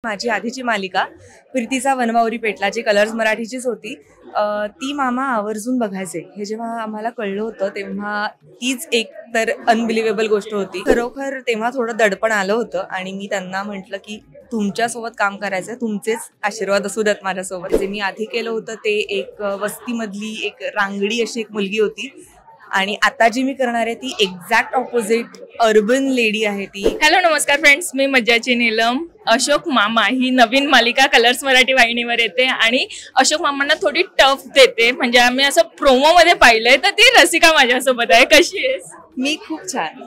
माझी आधीची मालिका प्रीतीचा वनवावरी पेटला जी कलर्स मराठीचीच होती, ती मामा आवर्जून बघायचे. हे जेव्हा आम्हाला कळलं होतं तेव्हा तीच एक तर अनबिलिव्हेबल गोष्ट होती. खरोखर तेव्हा थोडं दडपण आलं होतं आणि मी त्यांना म्हटलं की तुमच्यासोबत काम करायचंय, तुमचेच आशीर्वाद असू देत माझ्यासोबत. जे मी आधी केलं होतं ते एक वस्तीमधली एक रांगडी अशी एक मुलगी होती आणि आता जी मी करणार आहे ती एक्झॅक्ट ऑपोजिट अर्बन लेडी आहे ती. हॅलो नमस्कार फ्रेंड्स, मी मज्जाची नीलम. अशोक मामा ही नवीन मालिका कलर्स मराठी वाहिनीवर येते आणि अशोक मामांना थोडी टफ देते. म्हणजे आम्ही असं प्रोमो मध्ये पाहिलंय तर ती रसिका माझ्यासोबत आहे. कशी आहेस? मी खूप छान.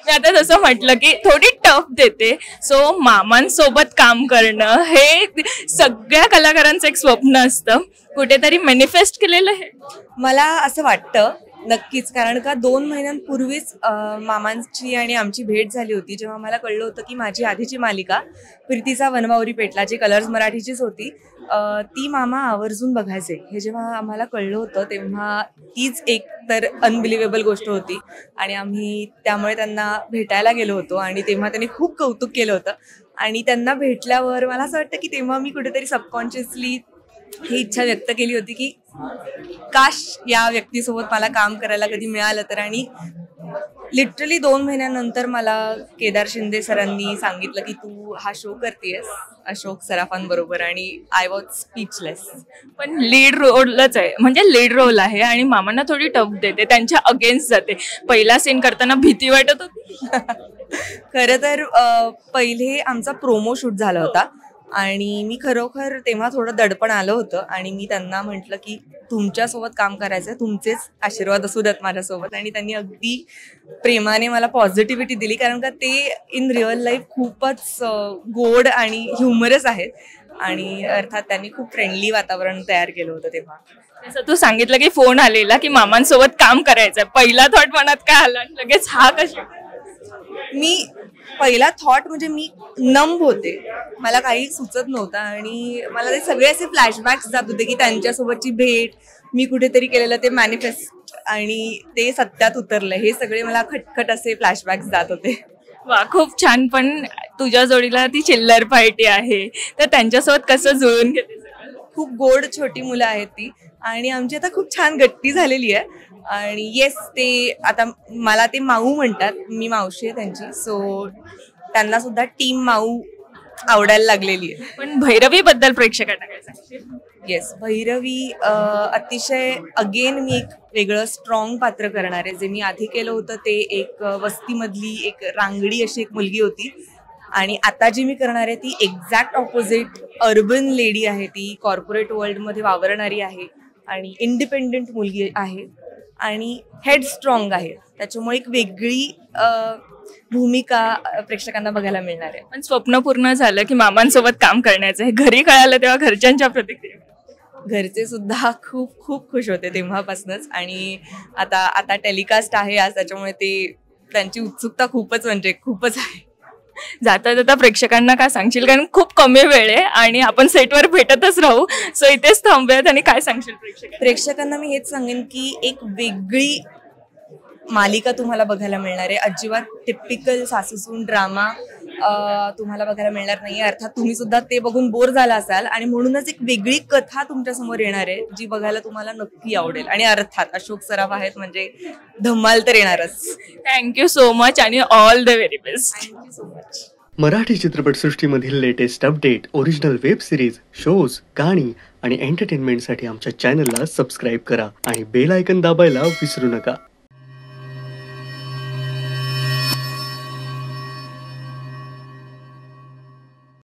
मी आता जसं म्हटलं की थोडी टफ देते. सो मामांसोबत काम करणं हे सगळ्या कलाकारांचं एक स्वप्न असतं, कुठेतरी मॅनिफेस्ट केलेलं आहे. मला असं वाटतं नक्कीच, कारण का 2 महिन्यांपूर्वीच मामांची आणि आमची भेट झाली होती, जेव्हा मला कळलं होतं की माझी आधीची मालिका प्रीतीचा वनवावरी पेटला जी कलर्स मराठीचीच होती, ती मामा आवर्जून बघायचे. हे जेव्हा आम्हाला कळलं होतं तेव्हा तीच एक तर अनबिलिव्हेबल गोष्ट होती आणि आम्ही त्यामुळे त्यांना भेटायला गेलो होतो आणि तेव्हा त्यांनी खूप कौतुक केलं होतं. आणि त्यांना भेटल्यावर मला असं वाटतं की तेव्हा मी कुठेतरी सबकॉन्शियसली ही इच्छा व्यक्त केली होती की काश या व्यक्तीसोबत मला काम करायला कधी मिळालं तर. आणि लिटरली 2 महिन्यानंतर मला केदार शिंदे सरांनी सांगितलं की तू हा शो करतेयस अशोक सराफांबरोबर, आणि आय वॉज स्पीचलेस. पण लीड रोलच आहे, म्हणजे लीड रोल आहे आणि मामांना थोडी टफ देते, त्यांच्या अगेन्स्ट जाते. पहिला सीन करताना भीती वाटत होती? खरं तर पहिले आमचा प्रोमो शूट झाला होता आणि मी खरोखर तेव्हा थोडं दडपण आलं होतं आणि मी त्यांना म्हटलं की तुमच्यासोबत काम करायचंय, तुमचेच आशीर्वाद असू देत माझ्यासोबत. आणि त्यांनी अगदी प्रेमाने मला पॉझिटिव्हिटी दिली, कारण का ते इन रिअल लाईफ खूपच गोड आणि ह्युमरस आहेत आणि अर्थात त्यांनी खूप फ्रेंडली वातावरण तयार केलं होतं. तेव्हा जसं तू सांगितलं की फोन आलेला की मामांसोबत काम करायचंय, पहिला थॉट मनात काय आला लगेच हा कशी? मी पहिला थॉट म्हणजे मी नंब होते, मला काही सुचत नव्हतं आणि मला ते सगळे असे फ्लॅशबॅक्स जात होते की त्यांच्यासोबतची भेट, मी कुठेतरी केलेलं ते मॅनिफेस्ट आणि ते सत्यात उतरलं, हे सगळे मला खटखट असे फ्लॅशबॅक्स जात होते. वा, खूप छान. पण तुझ्या जोडीला ती चिल्लर पार्टी आहे तर त्यांच्यासोबत कसं जुळून घेते? खूप गोड छोटी मुलं आहेत ती आणि आमची आता खूप छान गट्टी झालेली आहे. आणि येस, ते आता मला ते माऊ म्हणतात, मी मावशी आहे त्यांची, सो त्यांना सुद्धा टीम माऊ आवडायला लागलेली आहे. पण भैरवी बद्दल प्रेक्षकांना काय सांगशील? येस, भैरवी अतिशय अगेन मी एक वेगळं स्ट्रॉंग पात्र करणार आहे. जे मी आधी केलं होतं ते एक वस्तीमधली एक रांगडी अशी एक मुलगी होती आणि आता जी मी करणार आहे ती एक्झॅक्ट ऑपोजिट अर्बन लेडी आहे. ती कॉर्पोरेट वर्ल्डमध्ये वावरणारी आहे आणि इंडिपेंडेंट मुलगी आहे आणि हेड स्ट्रॉंग आहे. त्याच्यामुळे एक वेगळी भूमिका प्रेक्षकांना बघायला मिळणार आहे. पण स्वप्न पूर्ण झालं की मामांसोबत काम करण्याचं आहे, घरी कळालं तेव्हा घरच्यांच्या प्रतिक्रिया? घरचे सुद्धा खूप खूप खुश होते तेव्हापासूनच. आणि आता टेलिकास्ट आहे आज, त्याच्यामुळे ते त्यांची उत्सुकता खूपच म्हणजे खूपच आहे. जाता जाता प्रेक्षकांना काय सांगशील, कारण खूप कमी वेळ आहे आणि आपण सेटवर भेटतच राहू, सो इथेच थांबूयात. आणि काय सांगशील प्रेक्षकांना? मी हेच सांगेन की एक वेगळी मालिका तुम्हाला बघायला मिळणार आहे. अजिबात टिपिकल सासूसून ड्रामा तुम्हाला बघायला मिळणार नाही. अर्थात तुम्ही सुद्धा ते बघून बोर झाला असाल आणि म्हणूनच एक वेगळी कथा तुमच्या समोर येणार आहे जी बघायला तुम्हाला नक्की आवडेल. आणि अर्थात अशोक सराफ आहेत म्हणजे धमाल तर येणारच. थँक्यू सो मच आणि all the very best. Thank you so much. Marathi चित्रपटसृष्टीमधील latest update, original web series, shows, गाणी आणि एंटरटेनमेंटसाठी आमच्या चॅनलला सबस्क्राईब करा आणि बेल आयकॉन दाबायला विसरू नका.